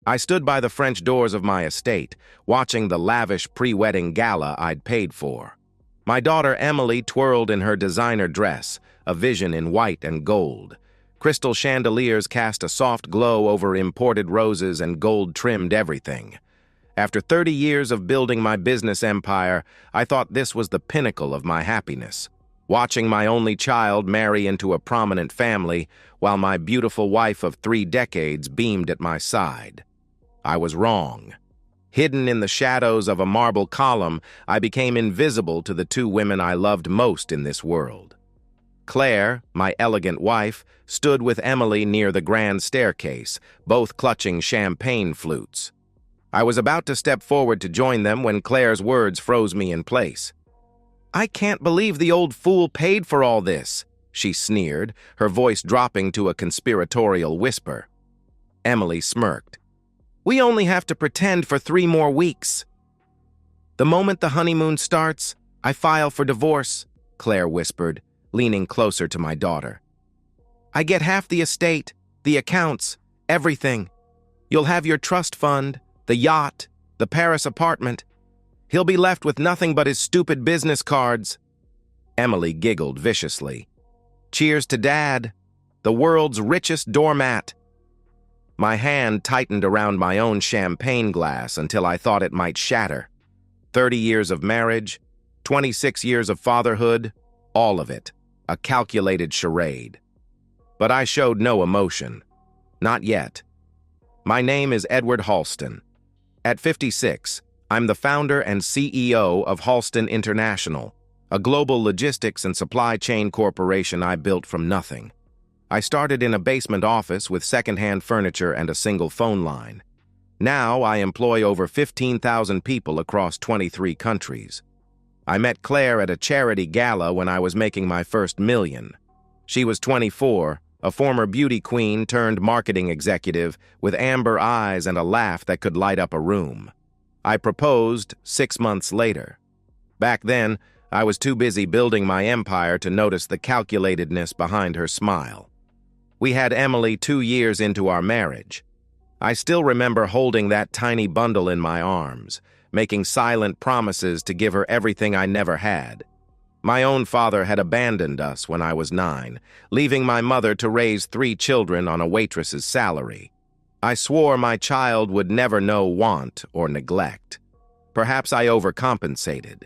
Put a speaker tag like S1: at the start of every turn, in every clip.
S1: I stood by the French doors of my estate, watching the lavish pre-wedding gala I'd paid for. My daughter Emily twirled in her designer dress, a vision in white and gold. Crystal chandeliers cast a soft glow over imported roses and gold-trimmed everything. After 30 years of building my business empire, I thought this was the pinnacle of my happiness. Watching my only child marry into a prominent family, while my beautiful wife of 3 decades beamed at my side. I was wrong. Hidden in the shadows of a marble column, I became invisible to the 2 women I loved most in this world. Claire, my elegant wife, stood with Emily near the grand staircase, both clutching champagne flutes. I was about to step forward to join them when Claire's words froze me in place. "I can't believe the old fool paid for all this," she sneered, her voice dropping to a conspiratorial whisper. Emily smirked. "We only have to pretend for 3 more weeks." "The moment the honeymoon starts, I file for divorce," Claire whispered, leaning closer to my daughter. "I get half the estate, the accounts, everything. You'll have your trust fund, the yacht, the Paris apartment. He'll be left with nothing but his stupid business cards." Emily giggled viciously. "Cheers to Dad, the world's richest doormat." My hand tightened around my own champagne glass until I thought it might shatter. 30 years of marriage, 26 years of fatherhood, all of it, a calculated charade. But I showed no emotion. Not yet. My name is Edward Halston. At 56, I'm the founder and CEO of Halston International, a global logistics and supply chain corporation I built from nothing. I started in a basement office with second-hand furniture and a single phone line. Now I employ over 15,000 people across 23 countries. I met Claire at a charity gala when I was making my first million. She was 24, a former beauty queen turned marketing executive with amber eyes and a laugh that could light up a room. I proposed 6 months later. Back then, I was too busy building my empire to notice the calculatedness behind her smile. We had Emily 2 years into our marriage. I still remember holding that tiny bundle in my arms, making silent promises to give her everything I never had. My own father had abandoned us when I was 9, leaving my mother to raise 3 children on a waitress's salary. I swore my child would never know want or neglect. Perhaps I overcompensated.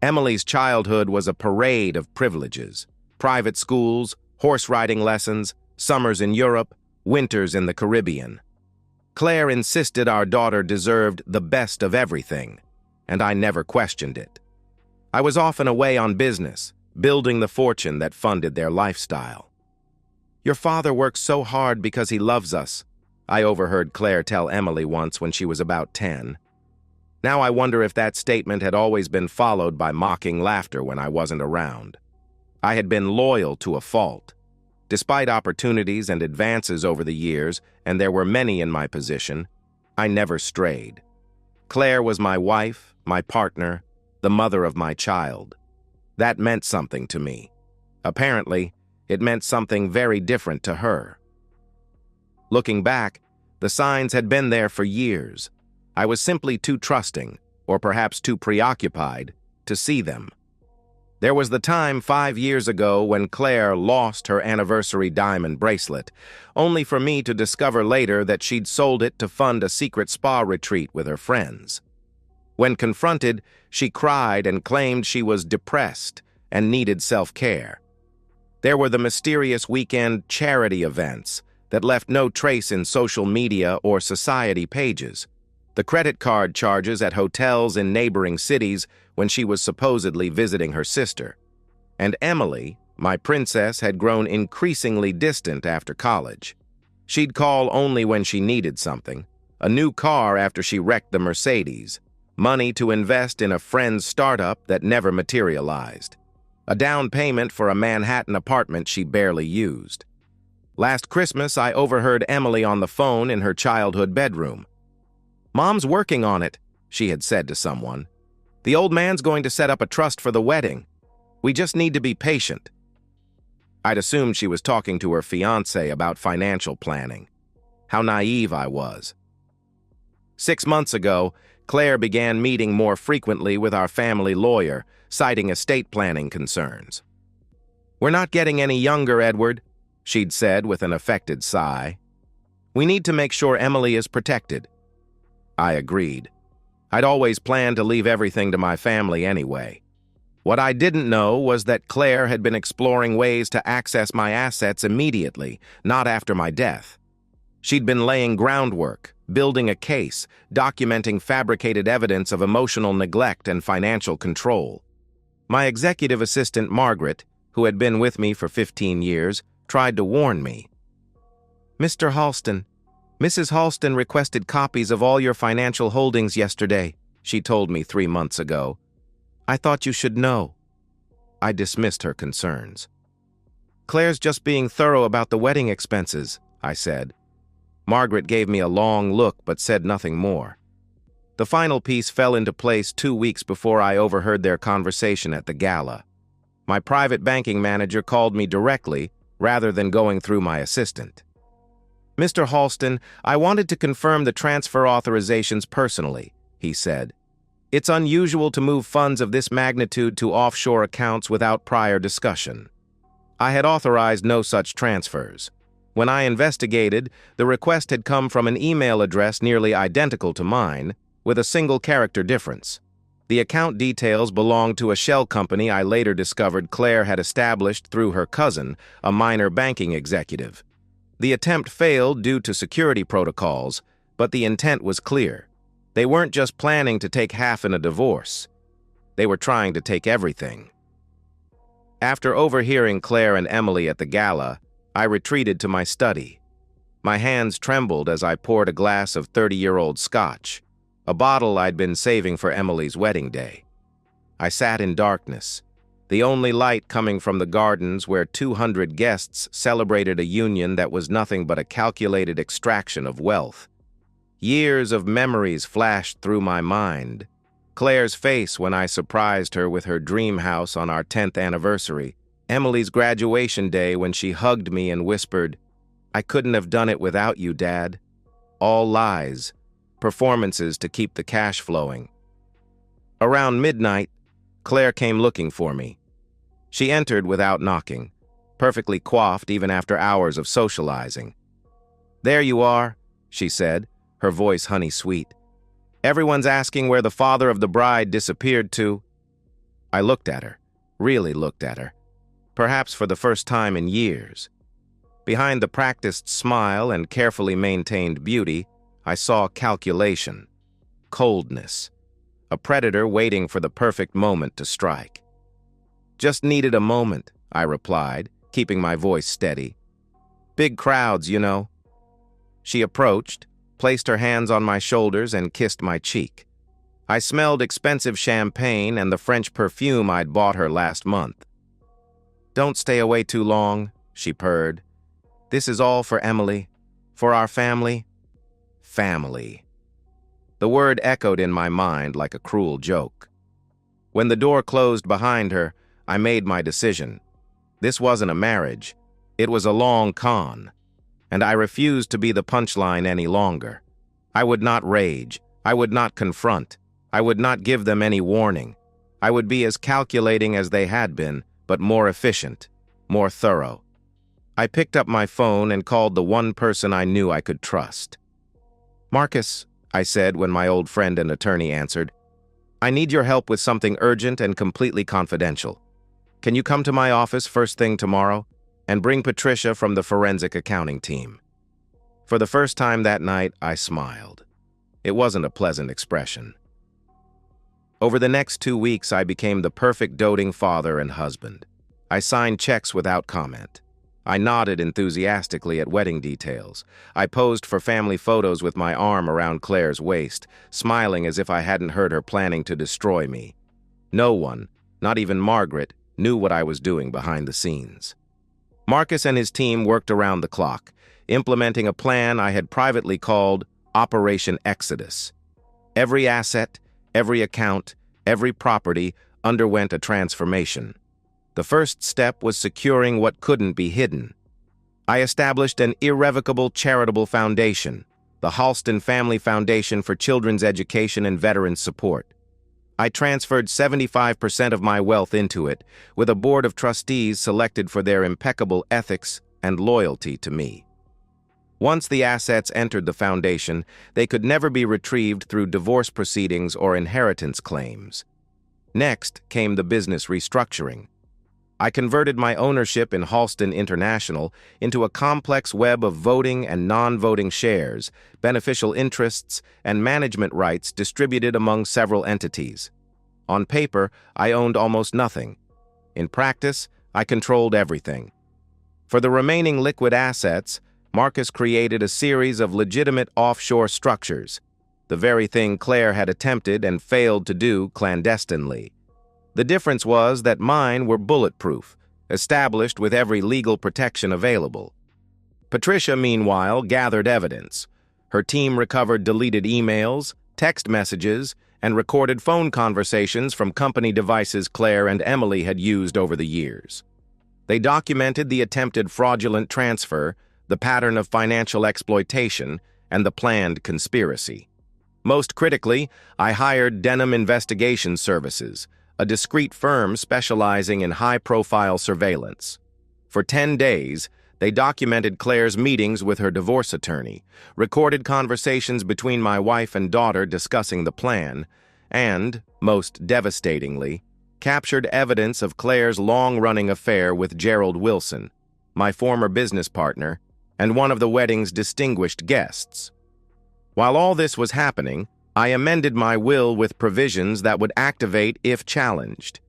S1: Emily's childhood was a parade of privileges: private schools, horse riding lessons, summers in Europe, winters in the Caribbean. Claire insisted our daughter deserved the best of everything, and I never questioned it. I was often away on business, building the fortune that funded their lifestyle. "Your father works so hard because he loves us," I overheard Claire tell Emily once when she was about 10. Now I wonder if that statement had always been followed by mocking laughter when I wasn't around. I had been loyal to a fault. Despite opportunities and advances over the years, and there were many in my position, I never strayed. Claire was my wife, my partner, the mother of my child. That meant something to me. Apparently, it meant something very different to her. Looking back, the signs had been there for years. I was simply too trusting, or perhaps too preoccupied, to see them. There was the time 5 years ago when Claire lost her anniversary diamond bracelet, only for me to discover later that she'd sold it to fund a secret spa retreat with her friends. When confronted, she cried and claimed she was depressed and needed self-care. There were the mysterious weekend charity events that left no trace in social media or society pages, the credit card charges at hotels in neighboring cities when she was supposedly visiting her sister. And Emily, my princess, had grown increasingly distant after college. She'd call only when she needed something: a new car after she wrecked the Mercedes, money to invest in a friend's startup that never materialized, a down payment for a Manhattan apartment she barely used. Last Christmas, I overheard Emily on the phone in her childhood bedroom. "Mom's working on it," she had said to someone. "The old man's going to set up a trust for the wedding. We just need to be patient." I'd assumed she was talking to her fiancé about financial planning. How naive I was. 6 months ago, Claire began meeting more frequently with our family lawyer, citing estate planning concerns. "We're not getting any younger, Edward," she'd said with an affected sigh. "We need to make sure Emily is protected." I agreed. I'd always planned to leave everything to my family anyway. What I didn't know was that Claire had been exploring ways to access my assets immediately, not after my death. She'd been laying groundwork, building a case, documenting fabricated evidence of emotional neglect and financial control. My executive assistant, Margaret, who had been with me for 15 years, tried to warn me. "Mr. Halston, Mrs. Halston requested copies of all your financial holdings yesterday," she told me 3 months ago. "I thought you should know." I dismissed her concerns. "Claire's just being thorough about the wedding expenses," I said. Margaret gave me a long look but said nothing more. The final piece fell into place 2 weeks before I overheard their conversation at the gala. My private banking manager called me directly rather than going through my assistant. "Mr. Halston, I wanted to confirm the transfer authorizations personally," he said. "It's unusual to move funds of this magnitude to offshore accounts without prior discussion. I had authorized no such transfers. When I investigated, the request had come from an email address nearly identical to mine, with a single character difference. The account details belonged to a shell company I later discovered Claire had established through her cousin, a minor banking executive. The attempt failed due to security protocols, but the intent was clear. They weren't just planning to take half in a divorce. They were trying to take everything. After overhearing Claire and Emily at the gala, I retreated to my study. My hands trembled as I poured a glass of 30-year-old scotch, a bottle I'd been saving for Emily's wedding day. I sat in darkness, the only light coming from the gardens where 200 guests celebrated a union that was nothing but a calculated extraction of wealth. Years of memories flashed through my mind. Claire's face when I surprised her with her dream house on our 10th anniversary. Emily's graduation day when she hugged me and whispered, "I couldn't have done it without you, Dad." All lies, performances to keep the cash flowing. Around midnight, Claire came looking for me. She entered without knocking, perfectly coiffed even after hours of socializing. "There you are," she said, her voice honey-sweet. "Everyone's asking where the father of the bride disappeared to." I looked at her, really looked at her, perhaps for the first time in years. Behind the practiced smile and carefully maintained beauty, I saw calculation, coldness, a predator waiting for the perfect moment to strike. "Just needed a moment," I replied, keeping my voice steady. "Big crowds, you know." She approached, placed her hands on my shoulders and kissed my cheek. I smelled expensive champagne and the French perfume I'd bought her last month. "Don't stay away too long," she purred. "This is all for Emily, for our family." Family. The word echoed in my mind like a cruel joke. When the door closed behind her, I made my decision. This wasn't a marriage. It was a long con. And I refused to be the punchline any longer. I would not rage. I would not confront. I would not give them any warning. I would be as calculating as they had been, but more efficient, more thorough. I picked up my phone and called the one person I knew I could trust. "Marcus," I said when my old friend and attorney answered, "I need your help with something urgent and completely confidential. Can you come to my office first thing tomorrow and bring Patricia from the forensic accounting team?" For the first time that night, I smiled. It wasn't a pleasant expression. Over the next 2 weeks, I became the perfect doting father and husband. I signed checks without comment. I nodded enthusiastically at wedding details. I posed for family photos with my arm around Claire's waist, smiling as if I hadn't heard her planning to destroy me. No one, not even Margaret, knew what I was doing behind the scenes. Marcus and his team worked around the clock, implementing a plan I had privately called Operation Exodus. Every asset, every account, every property underwent a transformation. The first step was securing what couldn't be hidden. I established an irrevocable charitable foundation, the Halston Family Foundation for Children's Education and Veterans Support. I transferred 75% of my wealth into it, with a board of trustees selected for their impeccable ethics and loyalty to me. Once the assets entered the foundation, they could never be retrieved through divorce proceedings or inheritance claims. Next came the business restructuring. I converted my ownership in Halston International into a complex web of voting and non-voting shares, beneficial interests, and management rights distributed among several entities. On paper, I owned almost nothing. In practice, I controlled everything. For the remaining liquid assets, Marcus created a series of legitimate offshore structures, the very thing Claire had attempted and failed to do clandestinely. The difference was that mine were bulletproof, established with every legal protection available. Patricia, meanwhile, gathered evidence. Her team recovered deleted emails, text messages, and recorded phone conversations from company devices Claire and Emily had used over the years. They documented the attempted fraudulent transfer, the pattern of financial exploitation, and the planned conspiracy. Most critically, I hired Denham Investigation Services, a discreet firm specializing in high-profile surveillance. For 10 days, they documented Claire's meetings with her divorce attorney, recorded conversations between my wife and daughter discussing the plan, and, most devastatingly, captured evidence of Claire's long-running affair with Gerald Wilson, my former business partner, and one of the wedding's distinguished guests. While all this was happening, I amended my will with provisions that would activate if challenged.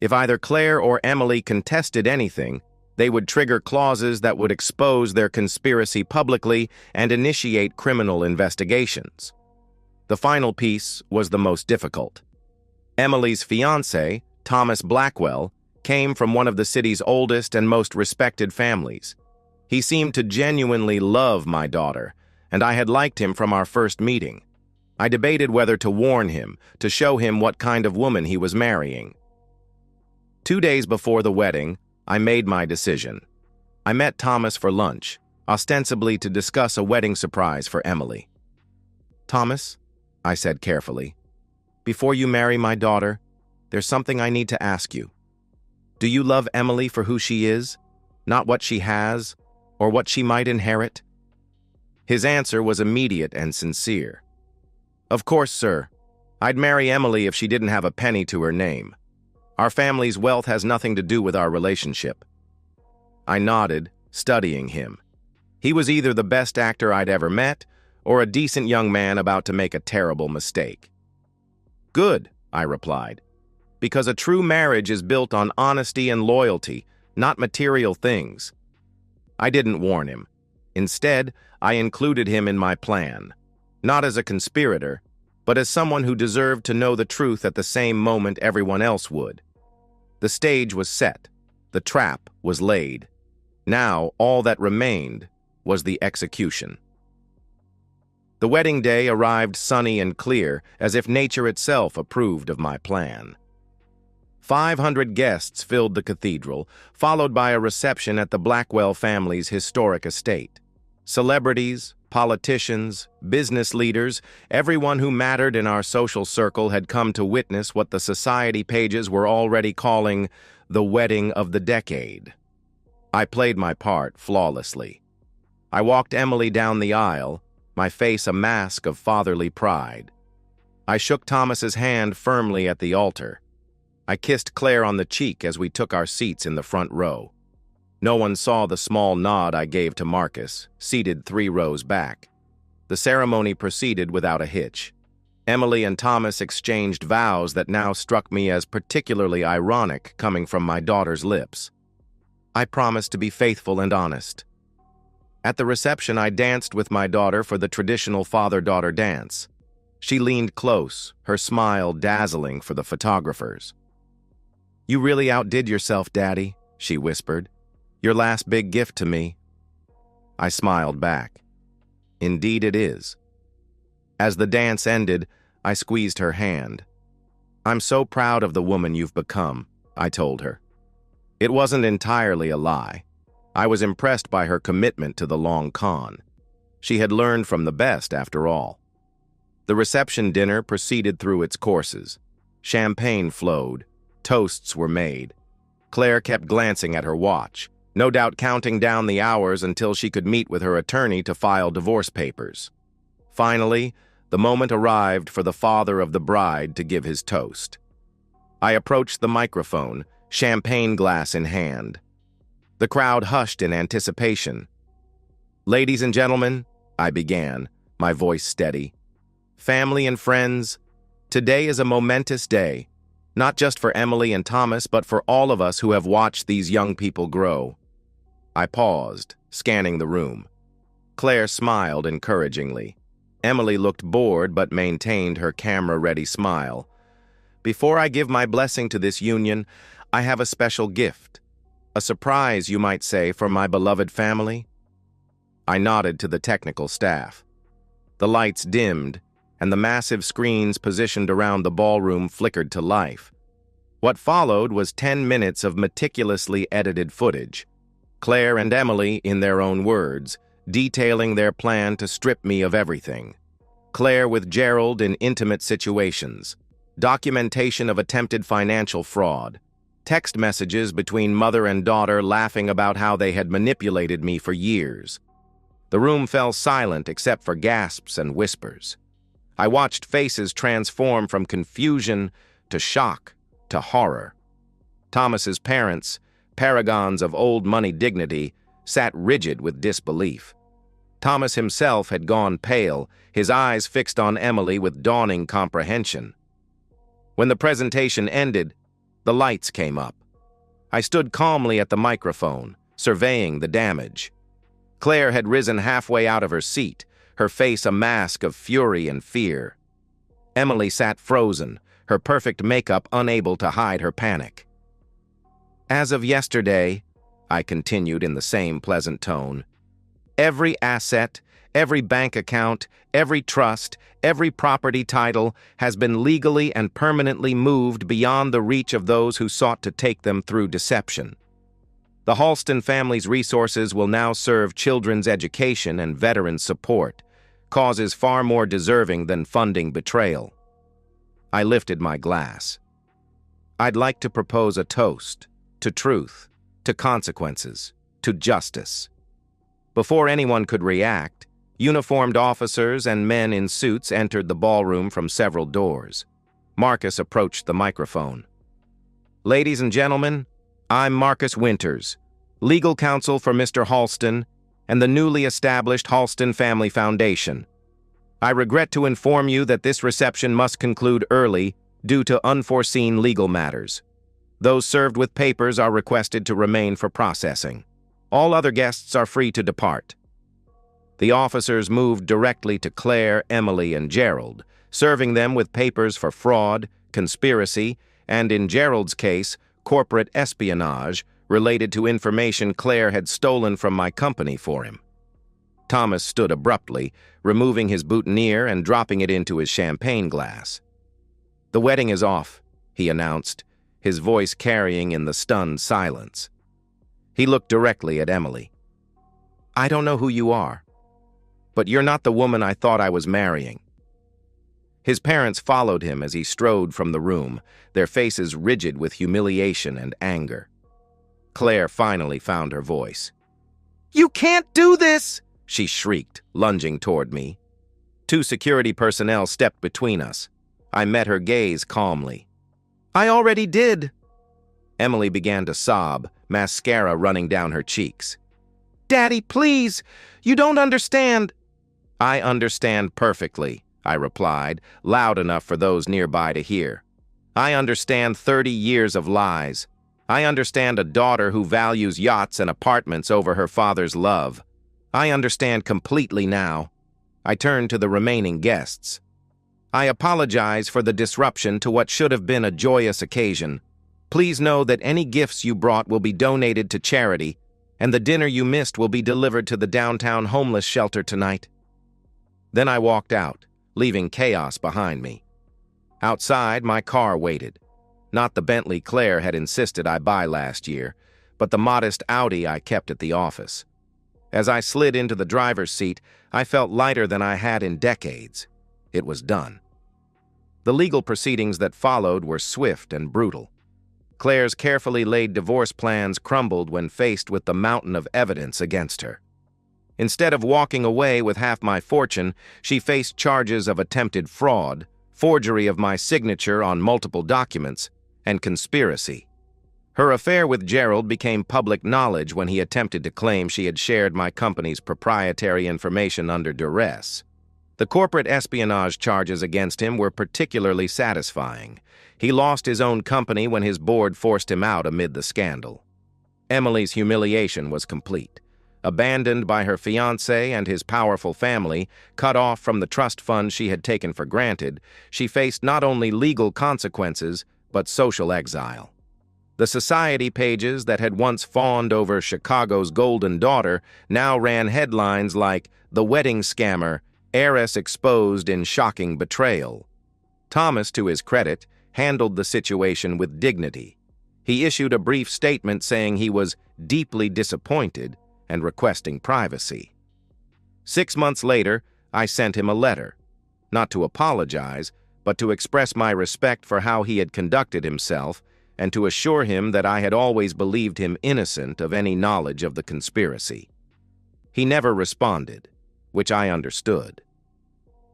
S1: If either Claire or Emily contested anything, they would trigger clauses that would expose their conspiracy publicly and initiate criminal investigations. The final piece was the most difficult. Emily's fiancé, Thomas Blackwell, came from one of the city's oldest and most respected families. He seemed to genuinely love my daughter, and I had liked him from our first meeting. I debated whether to warn him, to show him what kind of woman he was marrying. 2 days before the wedding, I made my decision. I met Thomas for lunch, ostensibly to discuss a wedding surprise for Emily. "Thomas," I said carefully, "before you marry my daughter, there's something I need to ask you. Do you love Emily for who she is, not what she has, or what she might inherit?" His answer was immediate and sincere. "Of course, sir. I'd marry Emily if she didn't have a penny to her name. Our family's wealth has nothing to do with our relationship." I nodded, studying him. He was either the best actor I'd ever met, or a decent young man about to make a terrible mistake. "Good," I replied, "because a true marriage is built on honesty and loyalty, not material things." I didn't warn him. Instead, I included him in my plan, not as a conspirator, but as someone who deserved to know the truth at the same moment everyone else would. The stage was set. The trap was laid. Now, all that remained was the execution. The wedding day arrived sunny and clear, as if nature itself approved of my plan. 500 guests filled the cathedral, followed by a reception at the Blackwell family's historic estate. Celebrities, politicians, business leaders, everyone who mattered in our social circle had come to witness what the society pages were already calling the wedding of the decade. I played my part flawlessly. I walked Emily down the aisle, my face a mask of fatherly pride. I shook Thomas's hand firmly at the altar. I kissed Claire on the cheek as we took our seats in the front row. No one saw the small nod I gave to Marcus, seated 3 rows back. The ceremony proceeded without a hitch. Emily and Thomas exchanged vows that now struck me as particularly ironic coming from my daughter's lips. I promised to be faithful and honest. At the reception, I danced with my daughter for the traditional father-daughter dance. She leaned close, her smile dazzling for the photographers. "You really outdid yourself, Daddy," she whispered. "Your last big gift to me." I smiled back. "Indeed it is." As the dance ended, I squeezed her hand. "I'm so proud of the woman you've become," I told her. It wasn't entirely a lie. I was impressed by her commitment to the long con. She had learned from the best, after all. The reception dinner proceeded through its courses. Champagne flowed. Toasts were made. Claire kept glancing at her watch, no doubt counting down the hours until she could meet with her attorney to file divorce papers. Finally, the moment arrived for the father of the bride to give his toast. I approached the microphone, champagne glass in hand. The crowd hushed in anticipation. "Ladies and gentlemen," I began, my voice steady, "family and friends, today is a momentous day, not just for Emily and Thomas, but for all of us who have watched these young people grow." I paused, scanning the room. Claire smiled encouragingly. Emily looked bored but maintained her camera-ready smile. "Before I give my blessing to this union, I have a special gift. A surprise, you might say, for my beloved family." I nodded to the technical staff. The lights dimmed, and the massive screens positioned around the ballroom flickered to life. What followed was 10 minutes of meticulously edited footage. Claire and Emily, in their own words, detailing their plan to strip me of everything. Claire with Gerald in intimate situations. Documentation of attempted financial fraud. Text messages between mother and daughter laughing about how they had manipulated me for years. The room fell silent except for gasps and whispers. I watched faces transform from confusion to shock to horror. Thomas's parents, paragons of old money dignity, sat rigid with disbelief. Thomas himself had gone pale, his eyes fixed on Emily with dawning comprehension. When the presentation ended, the lights came up. I stood calmly at the microphone, surveying the damage. Claire had risen halfway out of her seat, her face a mask of fury and fear. Emily sat frozen, her perfect makeup unable to hide her panic. "As of yesterday," I continued in the same pleasant tone, "every asset, every bank account, every trust, every property title has been legally and permanently moved beyond the reach of those who sought to take them through deception. The Halston family's resources will now serve children's education and veteran support, causes far more deserving than funding betrayal." I lifted my glass. "I'd like to propose a toast to truth, to consequences, to justice." Before anyone could react, uniformed officers and men in suits entered the ballroom from several doors. Marcus approached the microphone. "Ladies and gentlemen, I'm Marcus Winters, legal counsel for Mr. Halston and the newly established Halston Family Foundation. I regret to inform you that this reception must conclude early due to unforeseen legal matters. Those served with papers are requested to remain for processing. All other guests are free to depart." The officers moved directly to Claire, Emily, and Gerald, serving them with papers for fraud, conspiracy, and in Gerald's case, corporate espionage related to information Claire had stolen from my company for him. Thomas stood abruptly, removing his boutonniere and dropping it into his champagne glass. "The wedding is off," he announced, his voice carrying in the stunned silence. He looked directly at Emily. "I don't know who you are, but you're not the woman I thought I was marrying." His parents followed him as he strode from the room, their faces rigid with humiliation and anger. Claire finally found her voice. "You can't do this!" she shrieked, lunging toward me. 2 security personnel stepped between us. I met her gaze calmly. "I already did." Emily began to sob, mascara running down her cheeks. "Daddy, please! You don't understand." "I understand perfectly," I replied, loud enough for those nearby to hear. "I understand 30 years of lies. I understand a daughter who values yachts and apartments over her father's love. I understand completely now." I turned to the remaining guests. "I apologize for the disruption to what should have been a joyous occasion. Please know that any gifts you brought will be donated to charity, and the dinner you missed will be delivered to the downtown homeless shelter tonight." Then I walked out, leaving chaos behind me. Outside, my car waited. Not the Bentley Claire had insisted I buy last year, but the modest Audi I kept at the office. As I slid into the driver's seat, I felt lighter than I had in decades. It was done. The legal proceedings that followed were swift and brutal. Claire's carefully laid divorce plans crumbled when faced with the mountain of evidence against her. Instead of walking away with half my fortune, she faced charges of attempted fraud, forgery of my signature on multiple documents, and conspiracy. Her affair with Gerald became public knowledge when he attempted to claim she had shared my company's proprietary information under duress. The corporate espionage charges against him were particularly satisfying. He lost his own company when his board forced him out amid the scandal. Emily's humiliation was complete. Abandoned by her fiancé and his powerful family, cut off from the trust fund she had taken for granted, she faced not only legal consequences, but social exile. The society pages that had once fawned over Chicago's golden daughter now ran headlines like "The Wedding Scammer, Heiress Exposed in Shocking Betrayal." Thomas, to his credit, handled the situation with dignity. He issued a brief statement saying he was deeply disappointed and requesting privacy. 6 months later, I sent him a letter, not to apologize, but to express my respect for how he had conducted himself and to assure him that I had always believed him innocent of any knowledge of the conspiracy. He never responded, which I understood.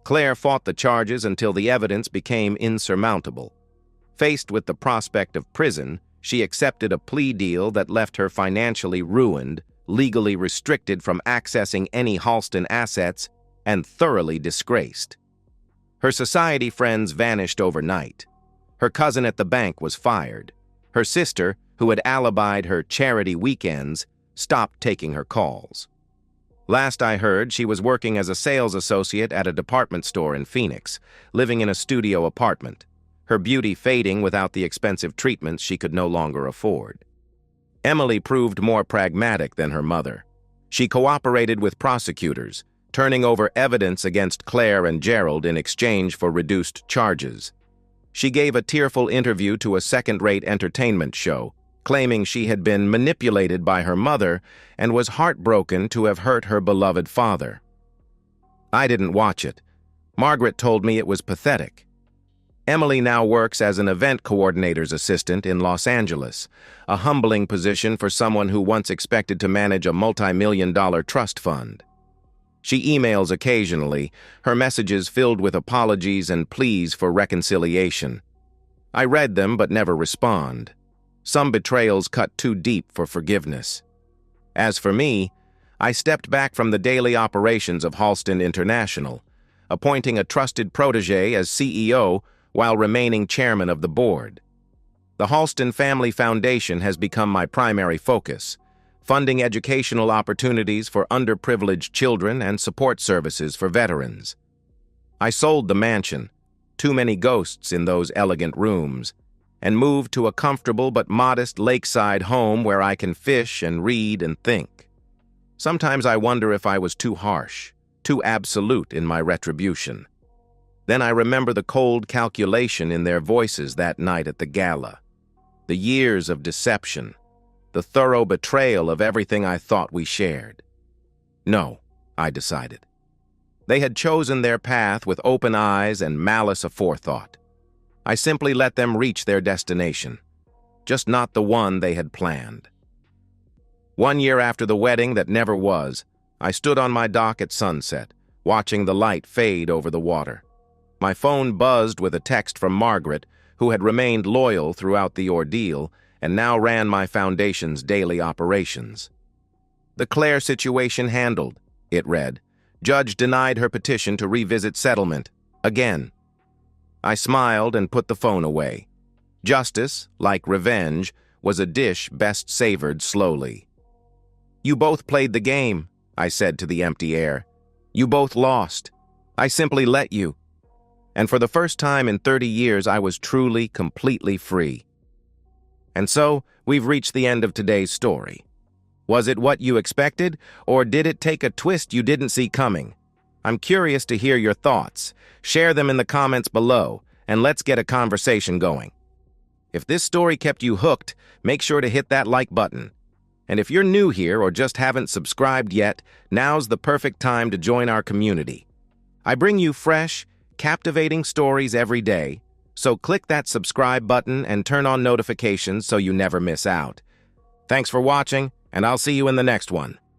S1: Claire fought the charges until the evidence became insurmountable. Faced with the prospect of prison, she accepted a plea deal that left her financially ruined, legally restricted from accessing any Halston assets, and thoroughly disgraced. Her society friends vanished overnight. Her cousin at the bank was fired. Her sister, who had alibied her charity weekends, stopped taking her calls. Last I heard, she was working as a sales associate at a department store in Phoenix, living in a studio apartment, her beauty fading without the expensive treatments she could no longer afford. Emily proved more pragmatic than her mother. She cooperated with prosecutors, turning over evidence against Claire and Gerald in exchange for reduced charges. She gave a tearful interview to a second-rate entertainment show, claiming she had been manipulated by her mother and was heartbroken to have hurt her beloved father. I didn't watch it. Margaret told me it was pathetic. Emily now works as an event coordinator's assistant in Los Angeles, a humbling position for someone who once expected to manage a multi-million-dollar trust fund. She emails occasionally, her messages filled with apologies and pleas for reconciliation. I read them but never respond. Some betrayals cut too deep for forgiveness. As for me, I stepped back from the daily operations of Halston International, appointing a trusted protege as CEO while remaining chairman of the board. The Halston Family Foundation has become my primary focus, funding educational opportunities for underprivileged children and support services for veterans. I sold the mansion, too many ghosts in those elegant rooms, and moved to a comfortable but modest lakeside home where I can fish and read and think. Sometimes I wonder if I was too harsh, too absolute in my retribution. Then I remember the cold calculation in their voices that night at the gala, the years of deception, the thorough betrayal of everything I thought we shared. No, I decided. They had chosen their path with open eyes and malice aforethought. I simply let them reach their destination, just not the one they had planned. 1 year after the wedding that never was, I stood on my dock at sunset, watching the light fade over the water. My phone buzzed with a text from Margaret, who had remained loyal throughout the ordeal and now ran my foundation's daily operations. "The Claire situation handled," it read. "Judge denied her petition to revisit settlement. Again." I smiled and put the phone away. Justice, like revenge, was a dish best savored slowly. "You both played the game," I said to the empty air. "You both lost. I simply let you." And for the first time in 30 years, I was truly, completely free. And so, we've reached the end of today's story. Was it what you expected, or did it take a twist you didn't see coming? I'm curious to hear your thoughts. Share them in the comments below, and let's get a conversation going. If this story kept you hooked, make sure to hit that like button. And if you're new here or just haven't subscribed yet, now's the perfect time to join our community. I bring you fresh, captivating stories every day, so click that subscribe button and turn on notifications so you never miss out. Thanks for watching, and I'll see you in the next one.